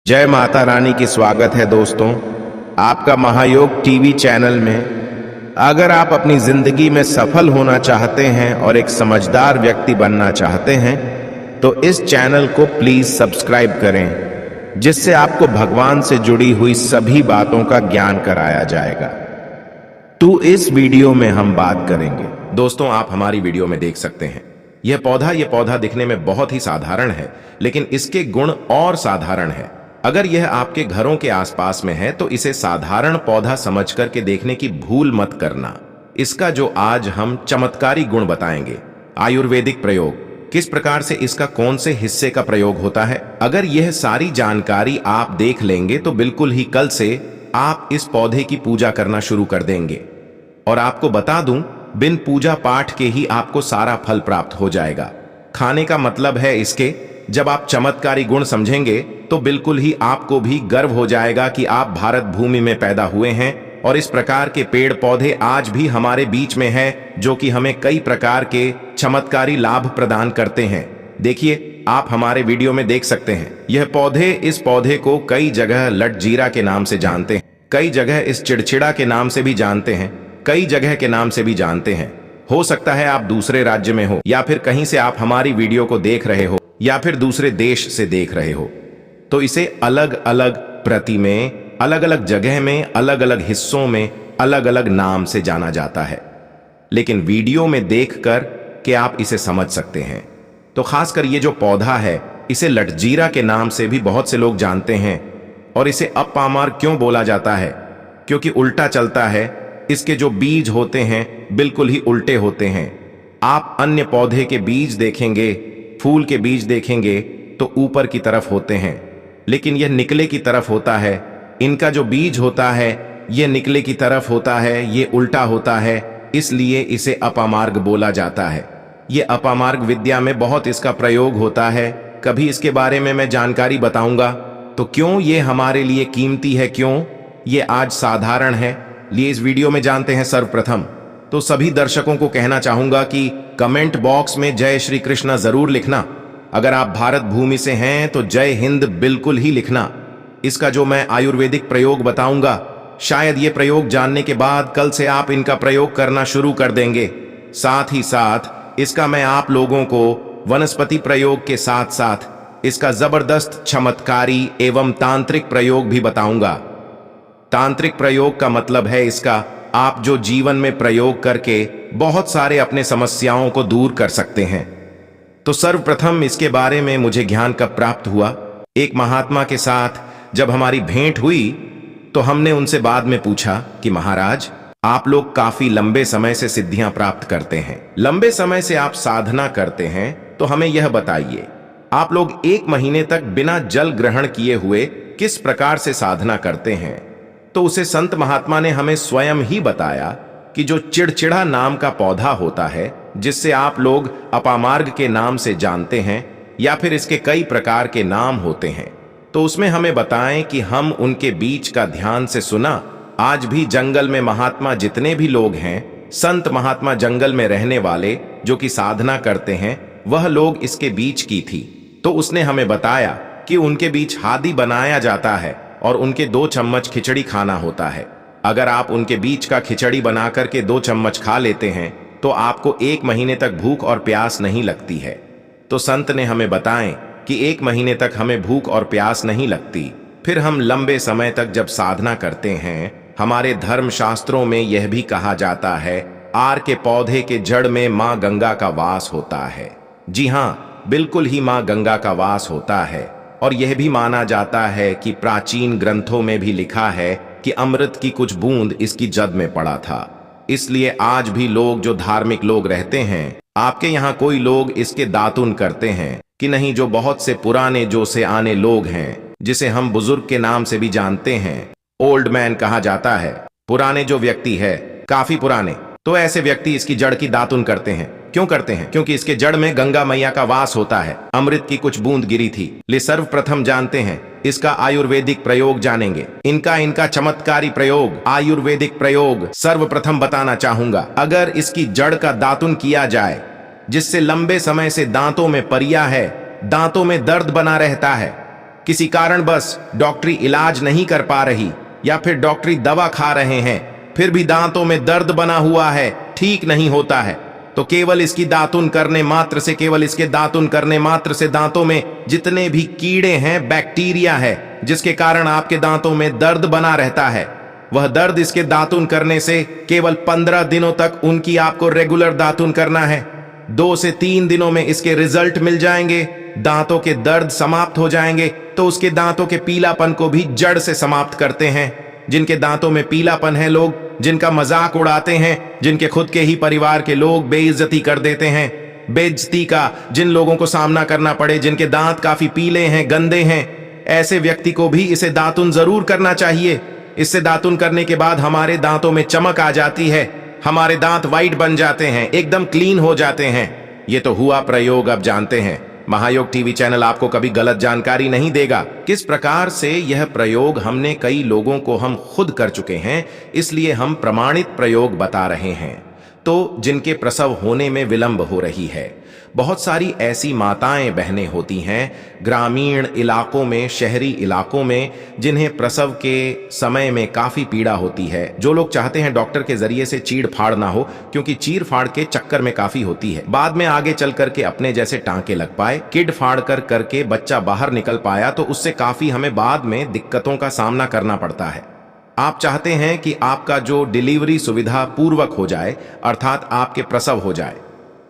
जय माता रानी की स्वागत है दोस्तों आपका महायोग टीवी चैनल में। अगर आप अपनी जिंदगी में सफल होना चाहते हैं और एक समझदार व्यक्ति बनना चाहते हैं तो इस चैनल को प्लीज सब्सक्राइब करें, जिससे आपको भगवान से जुड़ी हुई सभी बातों का ज्ञान कराया जाएगा। तो इस वीडियो में हम बात करेंगे। दोस्तों, आप हमारी वीडियो में देख सकते हैं यह पौधा दिखने में बहुत ही साधारण है, लेकिन इसके गुण और साधारण है। अगर यह आपके घरों के आसपास में है तो इसे साधारण पौधा समझ करके देखने की भूल मत करना। इसका जो आज हम चमत्कारी गुण बताएंगे, आयुर्वेदिक प्रयोग, किस प्रकार से इसका कौन से हिस्से का प्रयोग होता है, अगर यह सारी जानकारी आप देख लेंगे तो बिल्कुल ही कल से आप इस पौधे की पूजा करना शुरू कर देंगे। और आपको बता दूं, बिन पूजा पाठ के ही आपको सारा फल प्राप्त हो जाएगा। खाने का मतलब है इसके, जब आप चमत्कारी गुण समझेंगे तो बिल्कुल ही आपको भी गर्व हो जाएगा कि आप भारत भूमि में पैदा हुए हैं और इस प्रकार के पेड़ पौधे आज भी हमारे बीच में हैं, जो कि हमें कई प्रकार के चमत्कारी लाभ प्रदान करते हैं। देखिए, आप हमारे वीडियो में देख सकते हैं यह पौधे, इस पौधे को कई जगह लटजीरा के नाम से जानते हैं, कई जगह इस चिड़चिड़ा के नाम से भी जानते हैं, कई जगह के नाम से भी जानते हैं। हो सकता है आप दूसरे राज्य में हो या फिर कहीं से आप हमारी वीडियो को देख रहे हो या फिर दूसरे देश से देख रहे हो, तो इसे अलग अलग प्रति में, अलग अलग जगह में, अलग अलग हिस्सों में अलग अलग नाम से जाना जाता है। लेकिन वीडियो में देखकर के आप इसे समझ सकते हैं। तो खासकर ये जो पौधा है, इसे लटजीरा के नाम से भी बहुत से लोग जानते हैं। और इसे अपामार क्यों बोला जाता है? क्योंकि उल्टा चलता है। इसके जो बीज होते हैं बिल्कुल ही उल्टे होते हैं। आप अन्य पौधे के बीज देखेंगे, फूल के बीज देखेंगे तो ऊपर की तरफ होते हैं, लेकिन यह निकले की तरफ होता है। इनका जो बीज होता है यह निकले की तरफ होता है, ये उल्टा होता है, इसलिए इसे अपामार्ग बोला जाता है। ये अपामार्ग विद्या में बहुत इसका प्रयोग होता है। कभी इसके बारे में मैं जानकारी बताऊंगा। तो क्यों ये हमारे लिए कीमती है, क्यों ये आज साधारण है, लिए इस वीडियो में जानते हैं। सर्वप्रथम तो सभी दर्शकों को कहना चाहूंगा कि कमेंट बॉक्स में जय श्री कृष्णा जरूर लिखना। अगर आप भारत भूमि से हैं तो जय हिंद बिल्कुल ही लिखना। इसका जो मैं आयुर्वेदिक प्रयोग बताऊंगा, शायद ये प्रयोग जानने के बाद कल से आप इनका प्रयोग करना शुरू कर देंगे। साथ ही साथ इसका मैं आप लोगों को वनस्पति प्रयोग के साथ साथ इसका जबरदस्त चमत्कारी एवं तांत्रिक प्रयोग भी बताऊंगा। तांत्रिक प्रयोग का मतलब है इसका, आप जो जीवन में प्रयोग करके बहुत सारे अपने समस्याओं को दूर कर सकते हैं। तो सर्वप्रथम इसके बारे में मुझे ज्ञान कब प्राप्त हुआ? एक महात्मा के साथ जब हमारी भेंट हुई तो हमने उनसे बाद में पूछा कि महाराज, आप लोग काफी लंबे समय से सिद्धियां प्राप्त करते हैं, लंबे समय से आप साधना करते हैं, तो हमें यह बताइए, आप लोग 1 महीने तक बिना जल ग्रहण किए हुए किस प्रकार से साधना करते हैं? तो उसे संत महात्मा ने हमें स्वयं ही बताया कि जो चिड़चिड़ा नाम का पौधा होता है, जिससे आप लोग अपामार्ग के नाम से जानते हैं या फिर इसके कई प्रकार के नाम होते हैं, तो उसमें हमें बताएं कि हम उनके बीच का ध्यान से सुना। आज भी जंगल में महात्मा जितने भी लोग हैं, संत महात्मा जंगल में रहने वाले जो कि साधना करते हैं, वह लोग इसके बीच की थी। तो उसने हमें बताया कि उनके बीच हादी बनाया जाता है और उनके 2 चम्मच खिचड़ी खाना होता है। अगर आप उनके बीच का खिचड़ी बना करके 2 चम्मच खा लेते हैं तो आपको 1 महीने तक भूख और प्यास नहीं लगती है। तो संत ने हमें बताएं कि 1 महीने तक हमें भूख और प्यास नहीं लगती। फिर हम लंबे समय तक जब साधना करते हैं, हमारे धर्म शास्त्रों में यह भी कहा जाता है, आर के पौधे के जड़ में माँ गंगा का वास होता है। जी हाँ, बिल्कुल ही माँ गंगा का वास होता है। और यह भी माना जाता है कि प्राचीन ग्रंथों में भी लिखा है कि अमृत की कुछ बूंद इसकी जड़ में पड़ा था। इसलिए आज भी लोग जो धार्मिक लोग रहते हैं, आपके यहाँ कोई लोग इसके दातुन करते हैं कि नहीं, जो बहुत से पुराने जो से आने लोग हैं, जिसे हम बुजुर्ग के नाम से भी जानते हैं, ओल्ड मैन कहा जाता है। पुराने जो व्यक्ति है, काफी पुराने, तो ऐसे व्यक्ति इसकी जड़ की दातुन करते हैं। क्यों करते हैं? क्योंकि इसके जड़ में गंगा मैया का वास होता है, अमृत की कुछ बूंद गिरी थी। ले सर्वप्रथम जानते हैं इसका आयुर्वेदिक प्रयोग जानेंगे। इनका चमत्कारी प्रयोग, आयुर्वेदिक प्रयोग सर्वप्रथम बताना चाहूंगा। अगर इसकी जड़ का दातुन किया जाए, जिससे लंबे समय से दांतों में परिया है, दांतों में दर्द बना रहता है, किसी कारण बस डॉक्टरी इलाज नहीं कर पा रही या फिर डॉक्टरी दवा खा रहे हैं, फिर भी दांतों में दर्द बना हुआ है, ठीक नहीं होता है, तो केवल इसकी दातुन करने मात्र से, केवल इसके दातुन करने मात्र से दांतों में जितने भी कीड़े हैं, बैक्टीरिया है, जिसके कारण आपके दांतों में दर्द बना रहता है, वह दर्द इसके दातुन करने से केवल 15 दिनों तक उनकी आपको रेगुलर दातुन करना है। 2 से 3 दिनों में इसके रिजल्ट मिल जाएंगे, दांतों के दर्द समाप्त हो जाएंगे, तो उसके दांतों के पीलापन को भी जड़ से समाप्त करते हैं। जिनके दांतों में पीलापन है, लोग जिनका मजाक उड़ाते हैं, जिनके खुद के ही परिवार के लोग बेइज्जती कर देते हैं, बेइज्जती का जिन लोगों को सामना करना पड़े, जिनके दांत काफी पीले हैं, गंदे हैं, ऐसे व्यक्ति को भी इसे दातुन जरूर करना चाहिए। इससे दातुन करने के बाद हमारे दांतों में चमक आ जाती है, हमारे दांत वाइट बन जाते हैं, एकदम क्लीन हो जाते हैं। ये तो हुआ प्रयोग, अब जानते हैं। महायोग टीवी चैनल आपको कभी गलत जानकारी नहीं देगा। किस प्रकार से यह प्रयोग हमने कई लोगों को हम खुद कर चुके हैं, इसलिए हम प्रमाणित प्रयोग बता रहे हैं। तो जिनके प्रसव होने में विलंब हो रही है, बहुत सारी ऐसी माताएं बहनें होती हैं ग्रामीण इलाकों में, शहरी इलाकों में, जिन्हें प्रसव के समय में काफी पीड़ा होती है, जो लोग चाहते हैं डॉक्टर के जरिए से चीड़ फाड़ ना हो, क्योंकि चीड़ फाड़ के चक्कर में काफी होती है, बाद में आगे चल करके अपने जैसे टांके लग पाए, किड फाड़ करके बच्चा बाहर निकल पाया, तो उससे काफी हमें बाद में दिक्कतों का सामना करना पड़ता है। आप चाहते हैं कि आपका जो डिलीवरी सुविधा पूर्वक हो जाए, अर्थात आपके प्रसव हो जाए।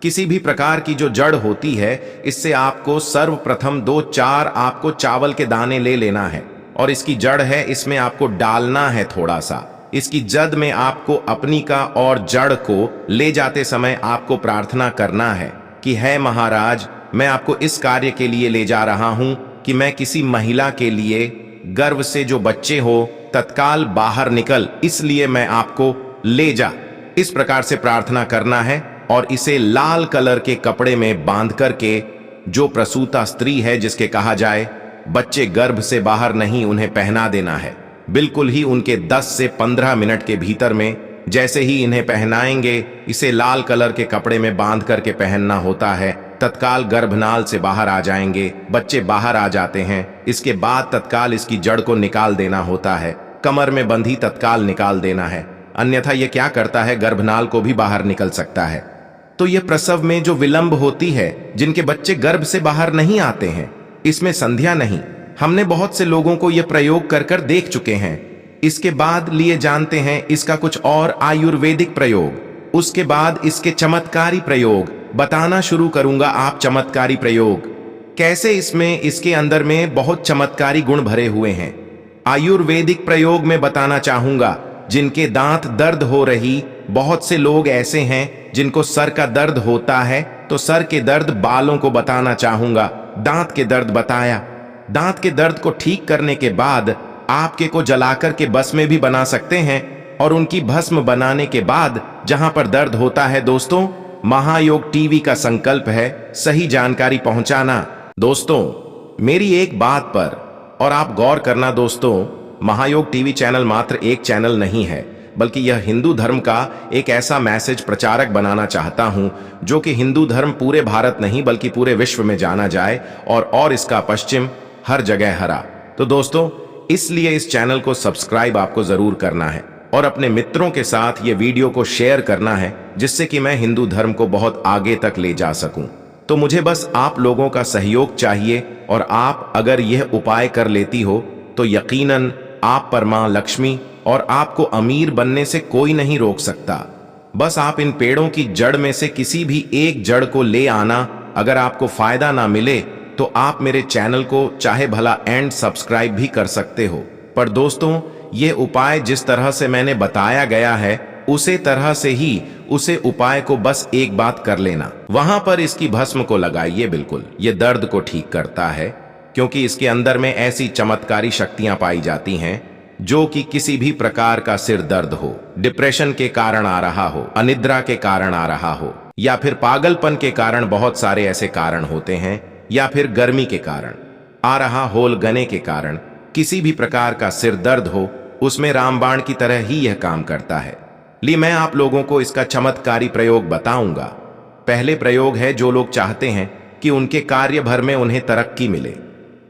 किसी भी प्रकार की जो जड़ होती है, इससे आपको सर्वप्रथम 2-4 आपको चावल के दाने ले लेना है, और इसकी जड़ है, इसमें आपको डालना है थोड़ा सा। इसकी जद में आपको अपनी का और जड़ को ले जाते समय आपको प्रार्थना करना है कि है महाराज, मैं आपको इस कार्य के लिए ले जा रहा हूं कि मैं किसी महिला के लिए गर्भ से जो बच्चे हो तत्काल बाहर निकल, इसलिए मैं आपको ले जा। इस प्रकार से प्रार्थना करना है, और इसे लाल कलर के कपड़े में बांध करके जो प्रसूता स्त्री है, जिसके कहा जाए बच्चे गर्भ से बाहर नहीं, उन्हें पहना देना है। बिल्कुल ही उनके 10 से 15 मिनट के भीतर में जैसे ही इन्हें पहनाएंगे, इसे लाल कलर के कपड़े में बांध करके पहनना होता है, तत्काल गर्भनाल से बाहर आ जाएंगे, बच्चे बाहर आ जाते हैं। इसके बाद तत्काल इसकी जड़ को निकाल देना होता है, कमर में बंधी तत्काल निकाल देना है, अन्यथा यह क्या करता है, गर्भनाल को भी बाहर निकल सकता है। तो यह प्रसव में जो विलंब होती है, जिनके बच्चे गर्भ से बाहर नहीं आते हैं, इसमें संध्या नहीं। हमने बहुत से लोगों को यह प्रयोग कर कर देख चुके हैं। इसके बाद लिए जानते हैं इसका कुछ और आयुर्वेदिक प्रयोग, उसके बाद इसके चमत्कारी प्रयोग बताना शुरू करूंगा। आप चमत्कारी प्रयोग कैसे, इसमें इसके अंदर में बहुत चमत्कारी गुण भरे हुए हैं। आयुर्वेदिक प्रयोग में बताना चाहूंगा, जिनके दांत दर्द हो रही, बहुत से लोग ऐसे हैं जिनको सर का दर्द होता है, तो सर के दर्द बालों को बताना चाहूंगा। दांत के दर्द बताया, दांत के दर्द को ठीक करने के बाद आपके को जलाकर के भस्म भी बना सकते हैं, और उनकी भस्म बनाने के बाद जहां पर दर्द होता है, दोस्तों महायोग टीवी का संकल्प है सही जानकारी पहुंचाना। दोस्तों मेरी एक बात पर और आप गौर करना दोस्तों, महायोग टीवी चैनल मात्र एक चैनल नहीं है, बल्कि यह हिंदू धर्म का एक ऐसा मैसेज प्रचारक बनाना चाहता हूं, जो कि हिंदू धर्म पूरे भारत नहीं बल्कि पूरे विश्व में जाना जाए, और इसका पश्चिम हर जगह हरा। तो दोस्तों इसलिए इस चैनल को सब्सक्राइब आपको जरूर करना है, और अपने मित्रों के साथ ये वीडियो को शेयर करना है, जिससे कि मैं हिंदू धर्म को बहुत आगे तक ले जा सकूं। तो मुझे बस आप लोगों का सहयोग चाहिए, और आप अगर यह उपाय कर लेती हो तो यकीनन आप पर मां लक्ष्मी और आपको अमीर बनने से कोई नहीं रोक सकता। बस आप इन पेड़ों की जड़ में से किसी भी एक जड़ को ले आना। अगर आपको फायदा ना मिले तो आप मेरे चैनल को चाहे भला एंड सब्सक्राइब भी कर सकते हो, पर दोस्तों ये उपाय जिस तरह से मैंने बताया गया है, उसे तरह से ही उसे उपाय को बस एक बात कर लेना, वहां पर इसकी भस्म को लगाइए। बिल्कुल ये दर्द को ठीक करता है, क्योंकि इसके अंदर में ऐसी चमत्कारी शक्तियां पाई जाती हैं, जो कि किसी भी प्रकार का सिर दर्द हो, डिप्रेशन के कारण आ रहा हो, अनिद्रा के कारण आ रहा हो, या फिर पागलपन के कारण, बहुत सारे ऐसे कारण होते हैं, या फिर गर्मी के कारण आ रहा होल गने के कारण, किसी भी प्रकार का सिर दर्द हो, उसमें रामबाण की तरह ही यह काम करता है। ली मैं आप लोगों को इसका चमत्कारी प्रयोग बताऊंगा। पहले प्रयोग है, जो लोग चाहते हैं कि उनके कार्य भर में उन्हें तरक्की मिले,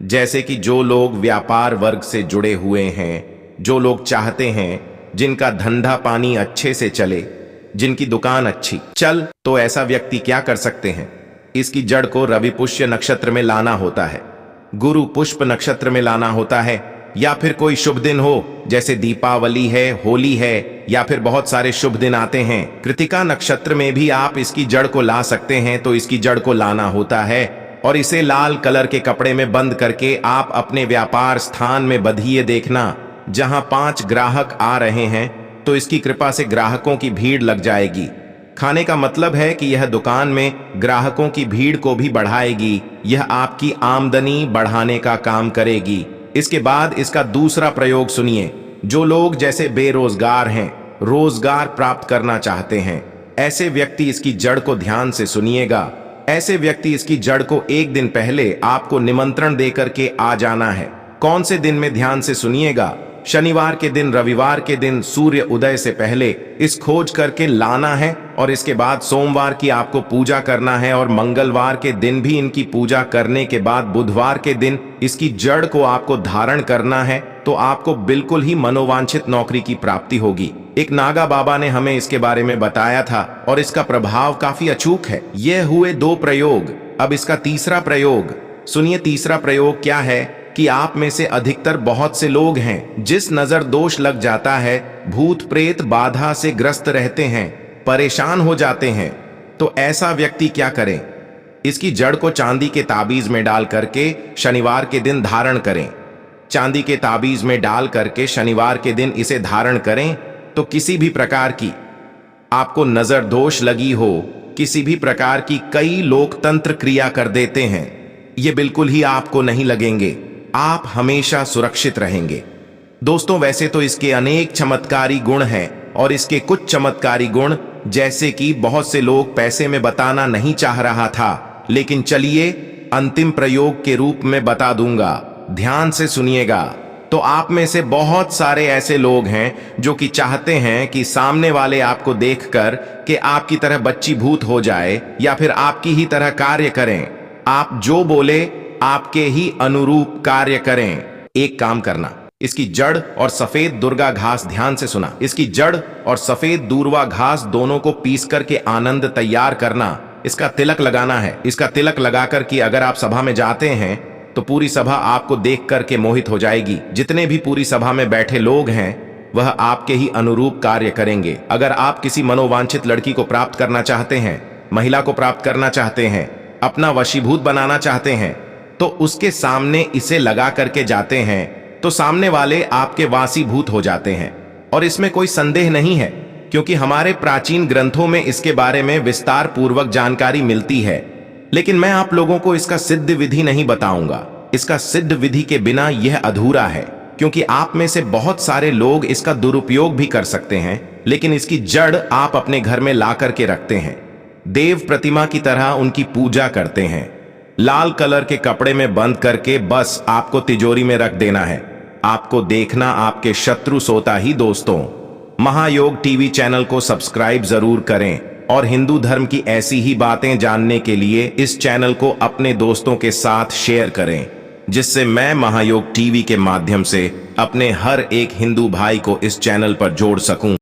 जैसे कि जो लोग व्यापार वर्ग से जुड़े हुए हैं, जो लोग चाहते हैं जिनका धंधा पानी अच्छे से चले, जिनकी दुकान अच्छी चल, तो ऐसा व्यक्ति क्या कर सकते हैं? इसकी जड़ को रवि पुष्य नक्षत्र में लाना होता है, गुरु पुष्प नक्षत्र में लाना होता है, या फिर कोई शुभ दिन हो जैसे दीपावली है, होली है, या फिर बहुत सारे शुभ दिन आते हैं। कृतिका नक्षत्र में भी आप इसकी जड़ को ला सकते हैं। तो इसकी जड़ को लाना होता है और इसे लाल कलर के कपड़े में बंद करके आप अपने व्यापार स्थान में बंधिए। देखना जहां 5 ग्राहक आ रहे हैं तो इसकी कृपा से ग्राहकों की भीड़ लग जाएगी। खाने का मतलब है कि यह दुकान में ग्राहकों की भीड़ को भी बढ़ाएगी। यह आपकी आमदनी बढ़ाने का काम करेगी। इसके बाद इसका दूसरा प्रयोग सुनिए। जो लोग जैसे बेरोजगार हैं, रोजगार प्राप्त करना चाहते हैं, ऐसे व्यक्ति इसकी जड़ को ध्यान से सुनिएगा। ऐसे व्यक्ति इसकी जड़ को एक दिन पहले आपको निमंत्रण देकर के आ जाना है। कौन से दिन में? ध्यान से सुनिएगा। शनिवार के दिन, रविवार के दिन सूर्य उदय से पहले इस खोज करके लाना है और इसके बाद सोमवार की आपको पूजा करना है और मंगलवार के दिन भी इनकी पूजा करने के बाद बुधवार के दिन इसकी जड़ को आपको धारण करना है। तो आपको बिल्कुल ही मनोवांछित नौकरी की प्राप्ति होगी। एक नागा बाबा ने हमें इसके बारे में बताया था और इसका प्रभाव काफी अचूक है। यह हुए 2 प्रयोग। अब इसका तीसरा प्रयोग सुनिए। तीसरा प्रयोग क्या है कि आप में से अधिकतर बहुत से लोग हैं जिस नजर दोष लग जाता है, भूत प्रेत बाधा से ग्रस्त रहते हैं, परेशान हो जाते हैं। तो ऐसा व्यक्ति क्या करें? इसकी जड़ को चांदी के ताबीज में डाल करके शनिवार के दिन धारण करें। चांदी के ताबीज में डाल करके शनिवार के दिन इसे धारण करें तो किसी भी प्रकार की आपको नजर दोष लगी हो, किसी भी प्रकार की, कई लोग तंत्र क्रिया कर देते हैं, ये बिल्कुल ही आपको नहीं लगेंगे। आप हमेशा सुरक्षित रहेंगे। दोस्तों, वैसे तो इसके अनेक चमत्कारी गुण हैं और इसके कुछ चमत्कारी गुण जैसे कि बहुत से लोग पैसे में बताना नहीं चाह रहा था, लेकिन चलिए अंतिम प्रयोग के रूप में बता दूंगा। ध्यान से सुनिएगा। तो आप में से बहुत सारे ऐसे लोग हैं जो कि चाहते हैं कि सामने वाले आपको देखकर कि आपकी तरह बच्ची भूत हो जाए या फिर आपकी ही तरह कार्य करें। आप जो बोले आपके ही अनुरूप कार्य करें। एक काम करना, इसकी जड़ और सफेद दुर्गा घास, ध्यान से सुना, इसकी जड़ और सफेद दूर्वा घास दोनों को पीस करके आनंद तैयार करना। इसका तिलक लगाना है। इसका तिलक लगाकर कि अगर आप सभा में जाते हैं तो पूरी सभा आपको देख करके मोहित हो जाएगी। जितने भी पूरी सभा में बैठे लोग हैं वह आपके ही अनुरूप कार्य करेंगे। अगर आप किसी मनोवांछित लड़की को प्राप्त करना चाहते हैं, महिला को प्राप्त करना चाहते हैं, अपना वशीभूत बनाना चाहते हैं, तो उसके सामने इसे लगा करके जाते हैं तो सामने वाले आपके वासीभूत हो जाते हैं। और इसमें कोई संदेह नहीं है क्योंकि हमारे प्राचीन ग्रंथों में इसके बारे में विस्तार पूर्वक जानकारी मिलती है। लेकिन मैं आप लोगों को इसका सिद्ध विधि नहीं बताऊंगा। इसका सिद्ध विधि के बिना यह अधूरा है, क्योंकि आप में से बहुत सारे लोग इसका दुरुपयोग भी कर सकते हैं। लेकिन इसकी जड़ आप अपने घर में ला करके रखते हैं, देव प्रतिमा की तरह उनकी पूजा करते हैं, लाल कलर के कपड़े में बंद करके बस आपको तिजोरी में रख देना है। आपको देखना आपके शत्रु सोता ही। दोस्तों, महायोग टीवी चैनल को सब्सक्राइब जरूर करें और हिंदू धर्म की ऐसी ही बातें जानने के लिए इस चैनल को अपने दोस्तों के साथ शेयर करें, जिससे मैं महायोग टीवी के माध्यम से अपने हर एक हिंदू भाई को इस चैनल पर जोड़ सकूं।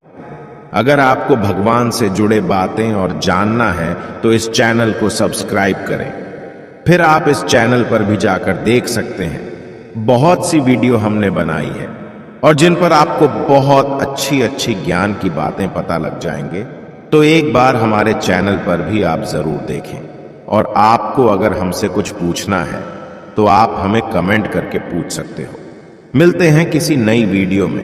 अगर आपको भगवान से जुड़े बातें और जानना है तो इस चैनल को सब्सक्राइब करें। फिर आप इस चैनल पर भी जाकर देख सकते हैं, बहुत सी वीडियो हमने बनाई है और जिन पर आपको बहुत अच्छी अच्छी ज्ञान की बातें पता लग जाएंगे। तो एक बार हमारे चैनल पर भी आप जरूर देखें। और आपको अगर हमसे कुछ पूछना है तो आप हमें कमेंट करके पूछ सकते हो। मिलते हैं किसी नई वीडियो में।